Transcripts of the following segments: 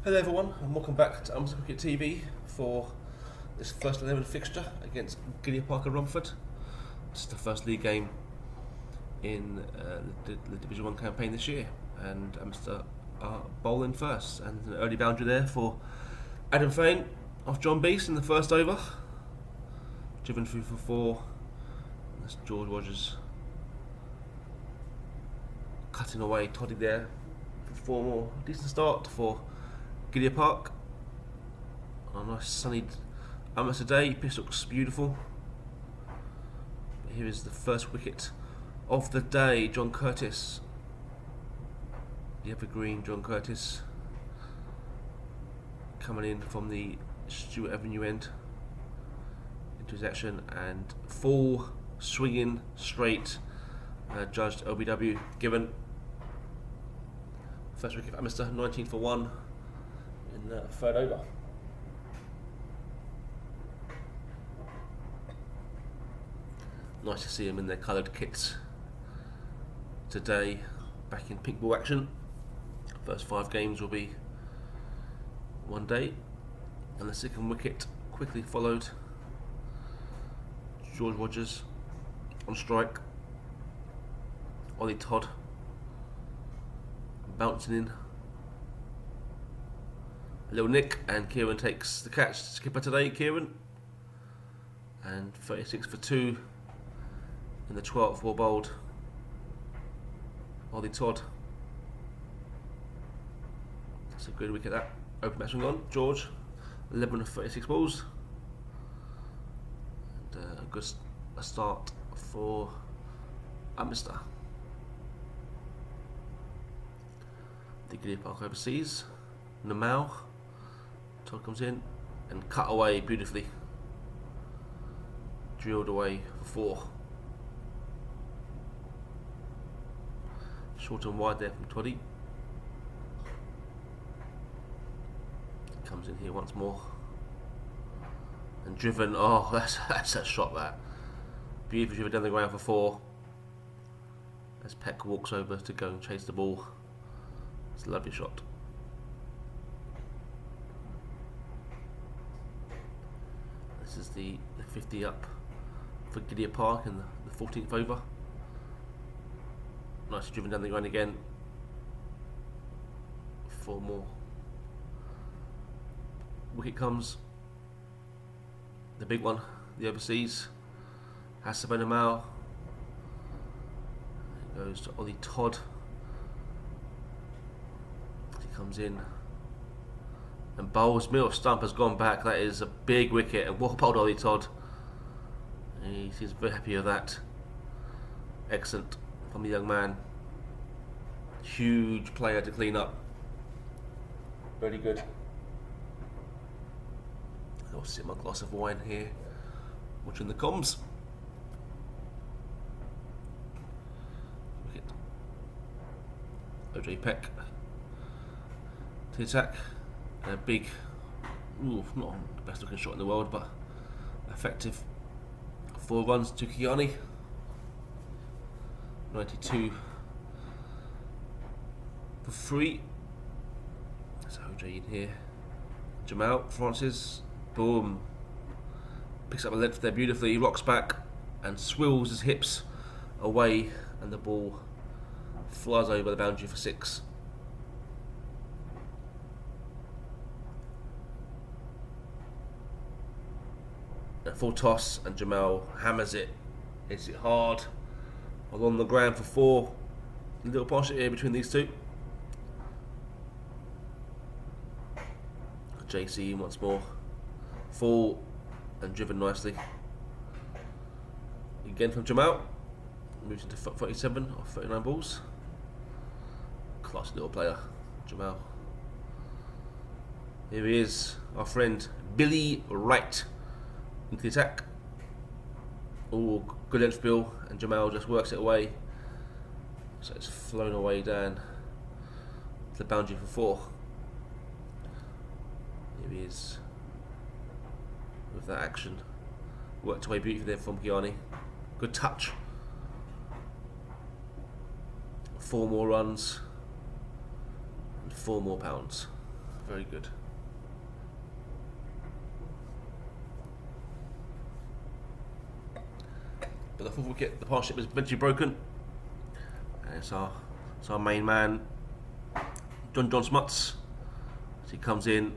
Hello everyone and welcome back to Upminster Cricket TV for this first 11 fixture against Gideon Park and Romford. This is the first league game in the Division 1 campaign this year, and Upminster are bowling first, and an early boundary there for Adam Fain off John Beast in the first over, driven through for 4. That's George Rogers cutting away Toddy there for 4 more. Decent start for Gideon Park on a nice sunny Upminster day. Pitch looks beautiful. Here is the first wicket of the day. John Curtis, the evergreen John Curtis, coming in from the Stewart Avenue end into his action, and full swinging straight, judged LBW given. First wicket for Upminster, 19 for 1 in the third over. Nice to see them in their coloured kits today, back in pink ball action. First 5 games will be one day, and the second wicket quickly followed. George Rogers on strike. Ollie Todd bouncing in. A little nick, and Kieran takes the catch. Skipper today, Kieran. And 36 for 2 in the 12th ball bowled. Ollie Todd. That's a good wicket, that. Open batsman gone. George, 11 of 36 balls. And a good start for Upminster. The Gideon Park overseas. Namal. Todd comes in and cut away beautifully. Drilled away for 4. Short and wide there from Toddy. Comes in here once more. And driven. Oh, that's a shot, that. Beautifully driven down the ground for 4. As Peck walks over to go and chase the ball. It's a lovely shot. This is the 50 up for Gideon Park in the 14th over. Nicely driven down the ground again. 4 more. Wicket comes. The big one, the overseas. Has Namal. It goes to Ollie Todd. He comes in and bowls. Middle stump has gone back. That is a big wicket, and well bowled Ollie Todd. He seems very happy with that. Excellent from the young man. Huge player to clean up. Very good. I'll sip my glass of wine here, watching the comms. Wicket. OJ Peck to the attack. And a big, not the best looking shot in the world, but effective. 4 runs to Kiani. 92 for 3. That's OJ in here. Jamal Francis, boom. Picks up a length there beautifully. He rocks back and swills his hips away, and the ball flies over the boundary for 6. A full toss, and Jamal hammers it. Hits it hard along the ground for 4. A little partnership here between these two. JC once more. Full and driven nicely. Again from Jamal. Moves into 47 or 39 balls. Classy little player, Jamal. Here he is, our friend Billy Wright. Into the attack. Oh, good length spill, and Jamal just works it away. So it's flown away down to the boundary for 4. Here he is with that action. Worked away beautifully there from Gianni. Good touch. 4 more runs and £4 more. Very good. But the fourth wicket, the partnership was eventually broken. And it's our main man, John Smuts. So he comes in,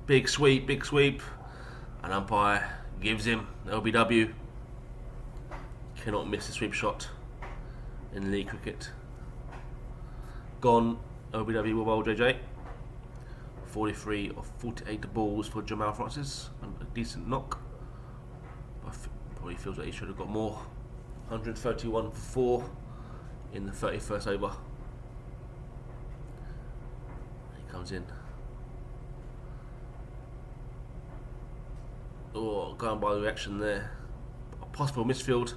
big sweep, and umpire gives him LBW. Cannot miss the sweep shot in league cricket. Gone, LBW well, JJ. 43 of 48 balls for Jamal Francis, and a decent knock. Probably feels like he should have got more. 131 for 4 in the 31st over. He comes in. Oh, going by the reaction there. A possible misfield.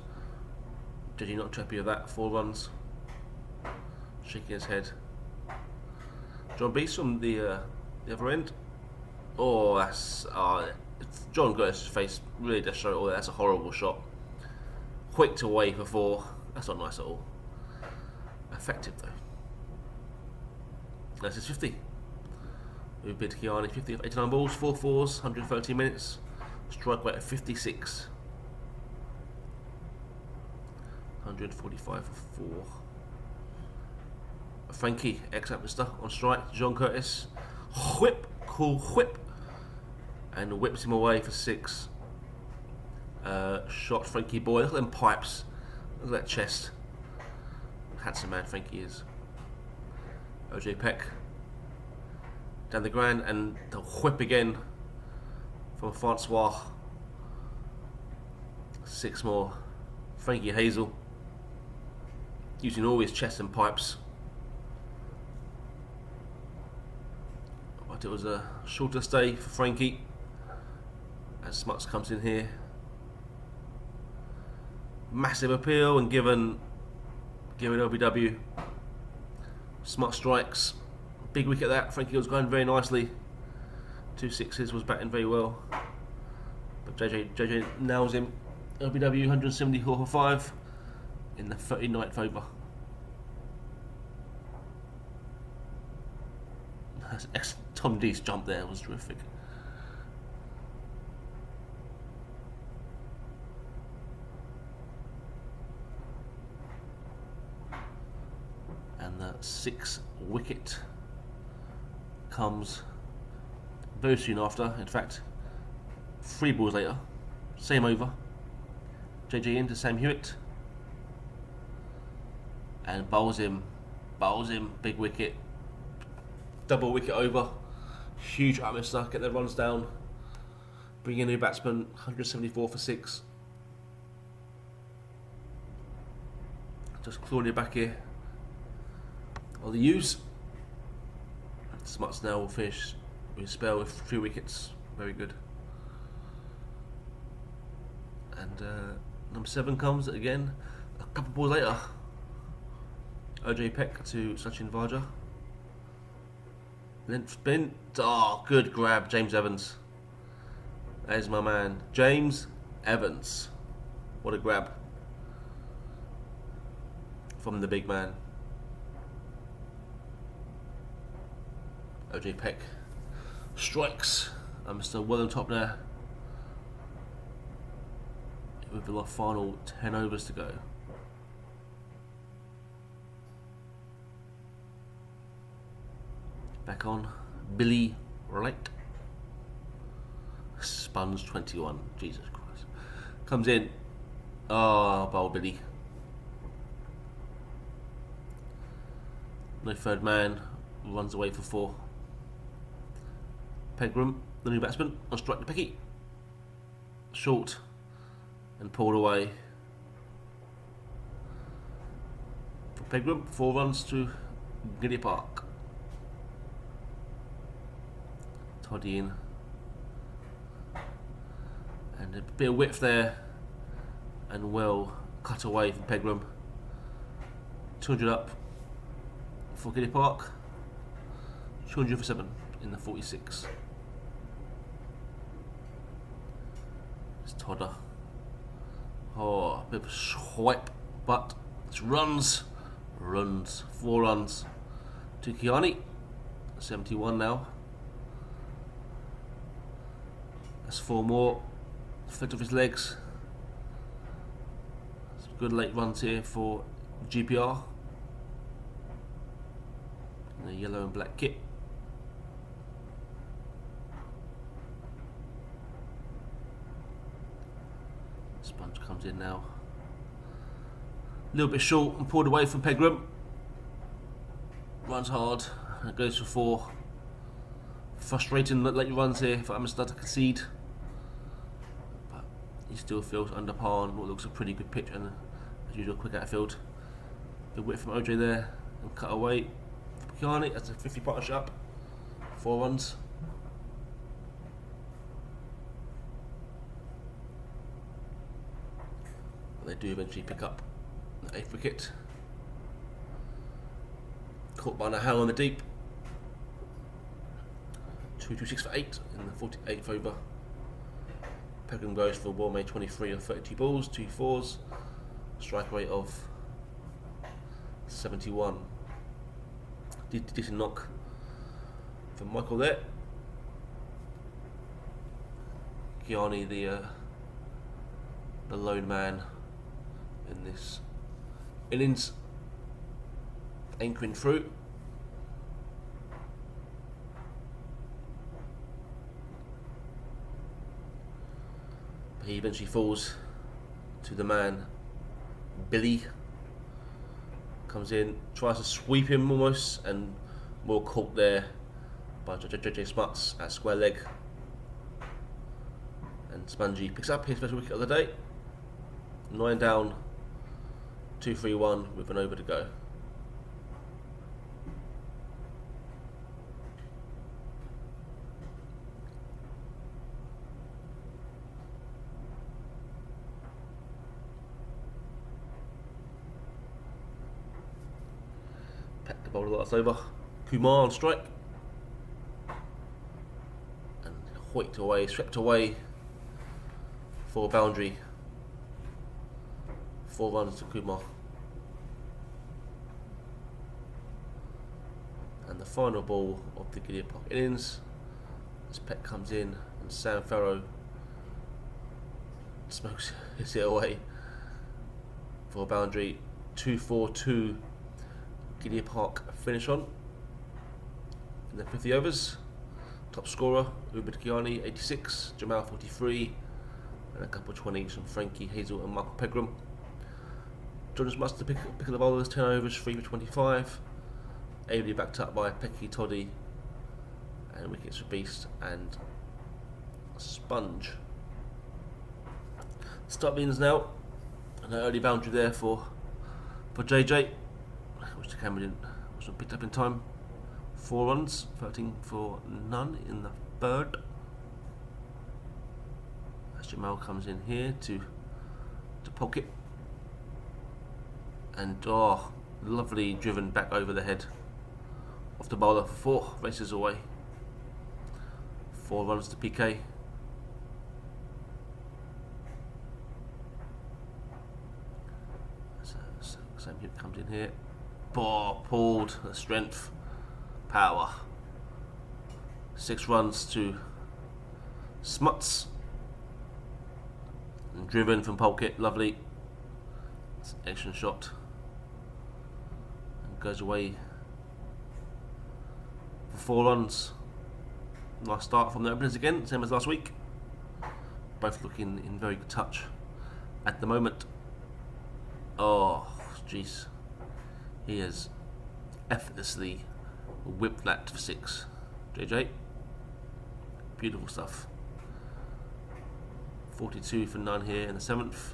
JJ not happy with that. 4 runs. Shaking his head. John Beast from the other end. Oh, that's John Curtis' face really does show it all. That's a horrible shot. Whicked away for 4. That's not nice at all. Effective though. That's his 50. We bid Kiani 50 of 89 balls, 4 fours, 130 minutes. Strike rate of 56. 145 for 4. Frankie, ex-Upminster, on strike. John Curtis. Whip, cool whip. And whips him away for 6. Shot Frankie boy. Look at them pipes. Look at that chest. Handsome man Frankie is. OJ Peck. Down the ground and the whip again from Francois. 6 more. Frankie Hazel. Using all his chest and pipes. But it was a shorter stay for Frankie. As Smuts comes in here. Massive appeal and given LBW. Smuts strikes. Big wicket that. Frankie was going very nicely. 2 sixes, was batting very well. But JJ nails him. LBW 174 for 5 in the 39th over. Tom D's jump there was terrific. And the 6th wicket comes very soon after. In fact, 3 balls later, same over. JJ into Sam Hewitt and bowls him, big wicket, double wicket over, huge Upminster, get their runs down, bring in a new batsman, 174 for 6. Just clawing it back here on the use. Smuts now will finish his spell with 3 wickets, very good. And number 7 comes again a couple balls later. OJ Peck to Sachin Vaja. Length spin. Oh, good grab, James Evans. That is my man, James Evans. What a grab from the big man. OJ Peck strikes. I'm still well on top there. With the final 10 overs to go. Back on Billy Wright. Sponge 21. Jesus Christ. Comes in. Oh, bowl Billy. No third man. Runs away for 4. Pegram, the new batsman, on strike to Pecky. Short. And pulled away for Pegram. 4 runs to Gideon Park. Toddy in. And a bit of width there. And well cut away from Pegram. 200 up for Gideon Park. 200 for 7 in the 46. It's Todder. Oh, a bit of a swipe, but it's runs. 4 runs to Kiani. 71 now. That's 4 more. Flick off his legs. Some good late runs here for GPR. In the yellow and black kit. Sponge comes in now. A little bit short and pulled away from Pegram. Runs hard and goes for 4. Frustrating late runs here for Upminster to concede. But he still feels under par on what looks a pretty good pitch, and as usual, quick outfield. Good whip from OJ there and cut away. Kiani, that's a 50 partnership up. 4 runs. They do eventually pick up the 8th wicket. Caught by Nahal on the deep. 2-2-6 for 8 in the 48th over. Pegram goes for ball made 23 of 32 balls, 2 4s, strike rate of 71. Decent knock from Michael there. Kiani, the lone man in this innings, anchoring through. He eventually falls to the man Billy. Comes in, tries to sweep him almost, and more caught there by JJ Smuts at square leg. And Spongy picks up his first wicket of the day. 9 down, 2-3-1 with an over to go. Pack the bowler last over. Kumar on strike. And hoiked away, swept away for a boundary. 4 runs to Kumar. And the final ball of the Gideon Park innings, as Peck comes in and Sam Farrow smokes his it away for a boundary. 2-4-2 Gideon Park finish on in the 50 overs. Top scorer Umid Kiani 86, Jamal 43, and a couple of 20s from Frankie Hazel and Michael Pegram. Jonas Mustard pick of the bowlers, 10 overs, 3 for 25. Ably backed up by Pecky Toddy, and wickets for Beast and Sponge. Start the innings now. An early boundary there for JJ, which the camera wasn't picked up in time. 4 runs, 13 for none in the third. As Jamal comes in here to poke it. And lovely driven back over the head of the bowler for 4, races away. 4 runs to PK. Sam Hugh comes in here. Pulled, the strength, power. 6 runs to Smuts. And driven from Polkit, lovely. It's an excellent shot. And goes away for 4 runs. Nice start from the openers again, same as last week. Both looking in very good touch at the moment. Oh, jeez. He has effortlessly whipped that for 6. JJ. Beautiful stuff. 42 for 9 here in the 7th.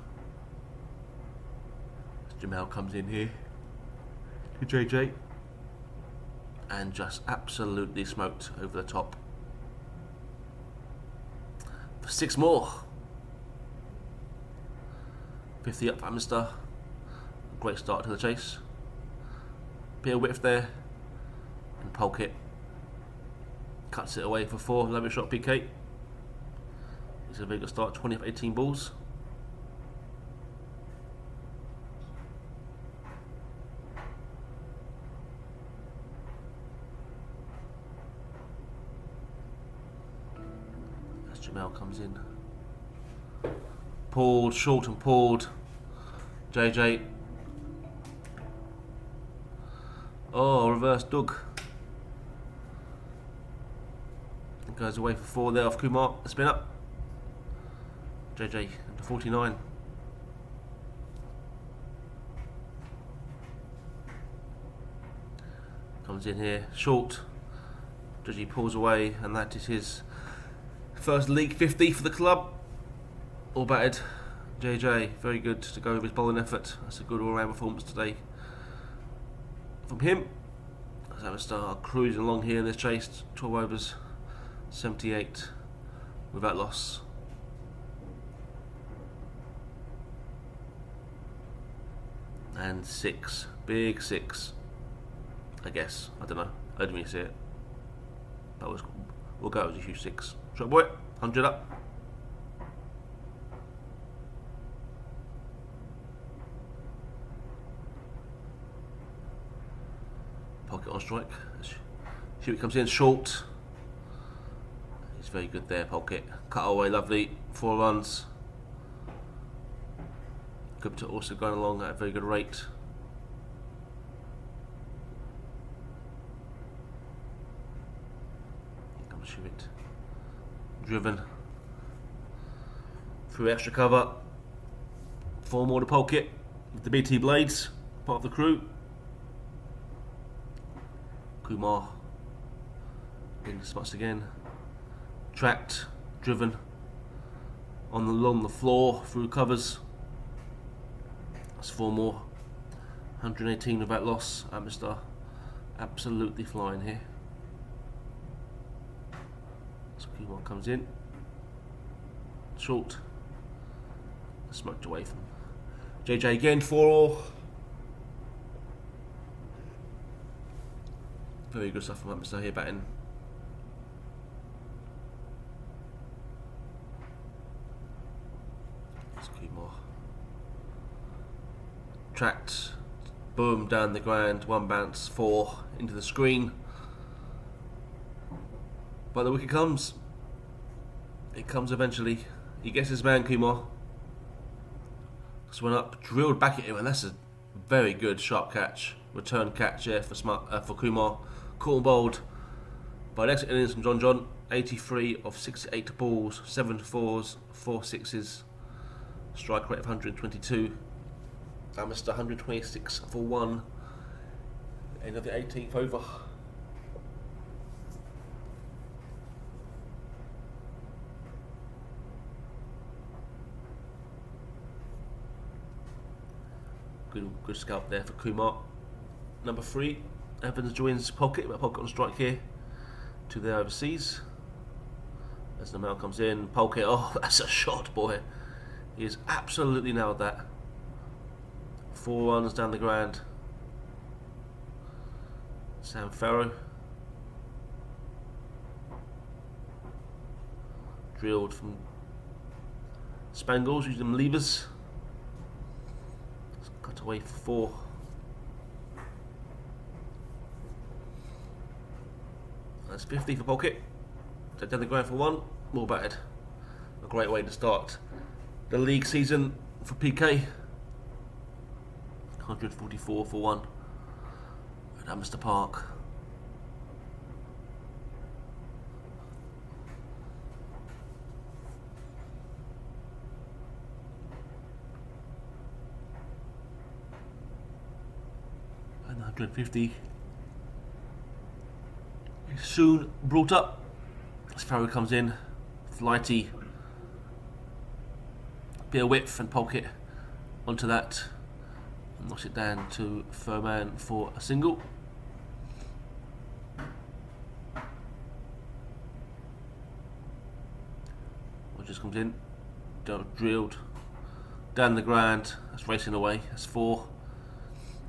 Jamal comes in here to JJ and just absolutely smoked over the top for 6 more. 50 up for Upminster. Great start to the chase. Bit of width there, and Polkit cuts it away for 4. Lovely shot PK. It's a very good start. 20 of 18 balls. Jamal comes in. Pulled, short and pulled. JJ. Oh, reverse Doug. Goes away for 4 there off Kumar. Spin up. JJ into 49. Comes in here, short. JJ pulls away, and that is his first league 50 for the club. All batted. JJ, very good to go with his bowling effort. That's a good all-round performance today from him. As Upminster cruising along here in this chase. 12 overs, 78 without loss. And 6, big 6. I guess, I don't know. I didn't really see it. But we'll go as a huge 6. Shot boy, 100 up. Pocket on strike. Shoot comes in short. He's very good there, Pocket. Cut away, lovely. 4 runs. Gupta also going along at a very good rate. Shoot it. Driven through extra cover. 4 more to Pocket with the BT blades, part of the crew. Kumar in the spots again. Tracked, driven along the floor through covers. That's 4 more. 118 without loss. Upminster absolutely flying here. So Kumar comes in. Short. Smoked away from JJ again, 4-all. Very good stuff from Upminster here batting. Let's keep more. Tracked, boom, down the ground, 1 bounce, 4 into the screen. But the wicket comes. It comes eventually. He gets his man, Kumar. Just went up, drilled back at him, and that's a very good sharp catch. Return catch here for Kumar. Caught and bowled by the exit innings from John. 83 of 68 balls, 7 fours, 4 sixes. Strike rate of 122. Upminster 126 for 1. End of the 18th over. Good scalp there for Kumar. Number 3, Evans joins Pocket, but Pocket on strike here to the overseas. As the mail comes in, Pocket, oh, that's a shot, boy. He has absolutely nailed that. 4 runs down the ground. Sam Farrow. Drilled from Spangles, using them levers. Cut away for 4. That's 50 for Pocket. Down the ground for 1. More batted. A great way to start the league season for PK. 144 for 1 at Upminster Park. And 150 is soon brought up as Farrow comes in. Flighty, bit of width, and Pocket onto that. Knocks it down to Furman for a single. Just comes in, drilled down the ground. That's racing away. That's 4.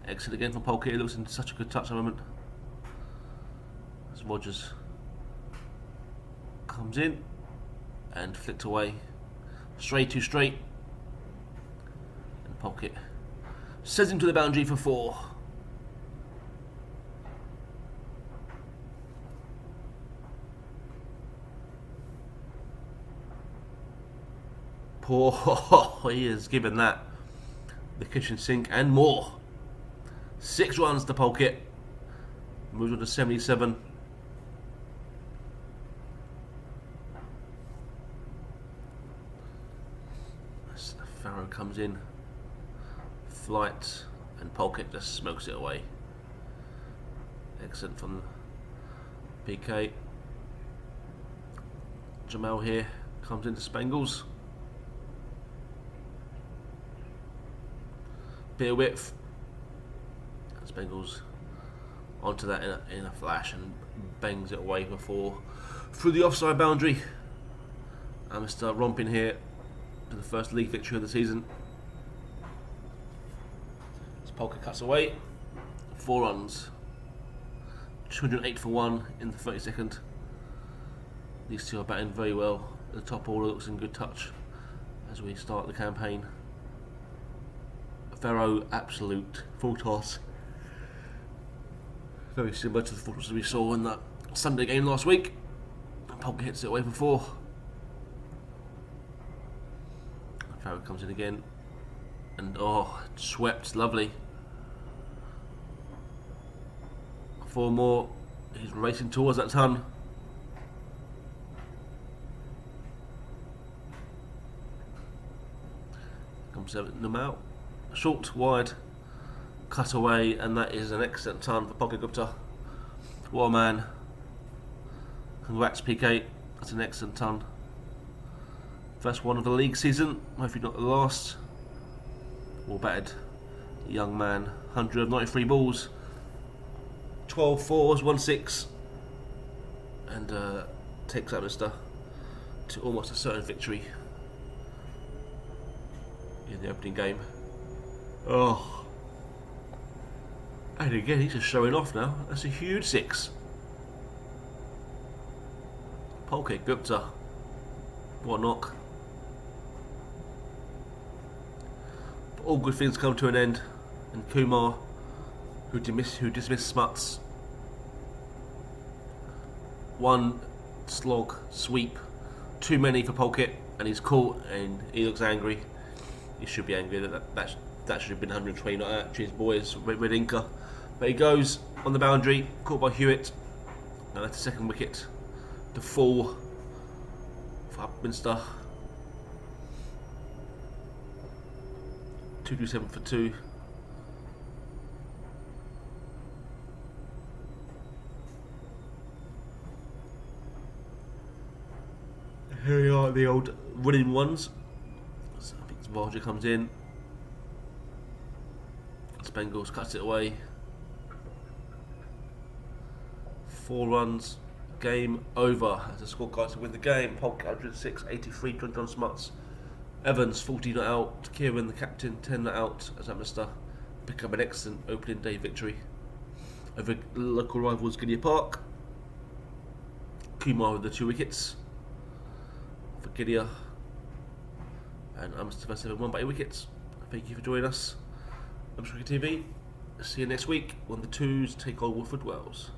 Exit again from Pocket. It looks in such a good touch at the moment. As Rogers comes in and flicked away. Straight to straight. And Pocket sends him to the boundary for 4. Poor, he is given that the kitchen sink and more. 6 runs to Polkett. Moves on to 77. Farrow comes in. Flight, and Polkett just smokes it away. Excellent from PK. Jamal here comes into Spangles. Bit of width. Spangles onto that in a flash and bangs it away before through the offside boundary. And Mr. Romping here to the first league victory of the season. As Polkett cuts away, 4 runs, 208 for 1 in the 32nd. These two are batting very well. The top order looks in good touch as we start the campaign. Farrow, absolute full toss. Very similar to the full toss we saw in that Sunday game last week. Polkett hits it away for 4. Farrow comes in again. And swept, lovely. 4 more. He's racing towards that ton. Comes them out. Short, wide, cut away, and that is an excellent ton for Pocket Gupta. What a man. Congrats, PK. That's an excellent ton. First one of the league season, hopefully not the last. Well batted, young man. 193 balls, 12 fours, 1 6, and takes Upminster to almost a certain victory in the opening game. And again, he's just showing off now. That's a huge 6. Pocket Gupta, what a knock. But all good things come to an end, and Kumar, who dismissed Smuts, 1 slog sweep, too many for Polkett, and he's caught, and he looks angry. He should be angry that should have been 120, not that. His boys, Red Inca. But he goes on the boundary, caught by Hewitt. Now that's the 2nd wicket to fall for Upminster. 227 for 2. Here we are, the old running ones. So I think Roger comes in. Spangles cuts it away. 4 runs. Game over. As the scorecards to win the game. Polk 106, 83. John Smuts. Evans 40 not out. Kieran the captain 10 not out. As Upminster pick up an excellent opening day victory over local rivals Gideon Park. Kumar with the 2 wickets for Gidea, and Upminster first 7 won by 8 wickets. Thank you for joining us. I'm Cricket TV. See you next week when the Twos take on Wolford Wells.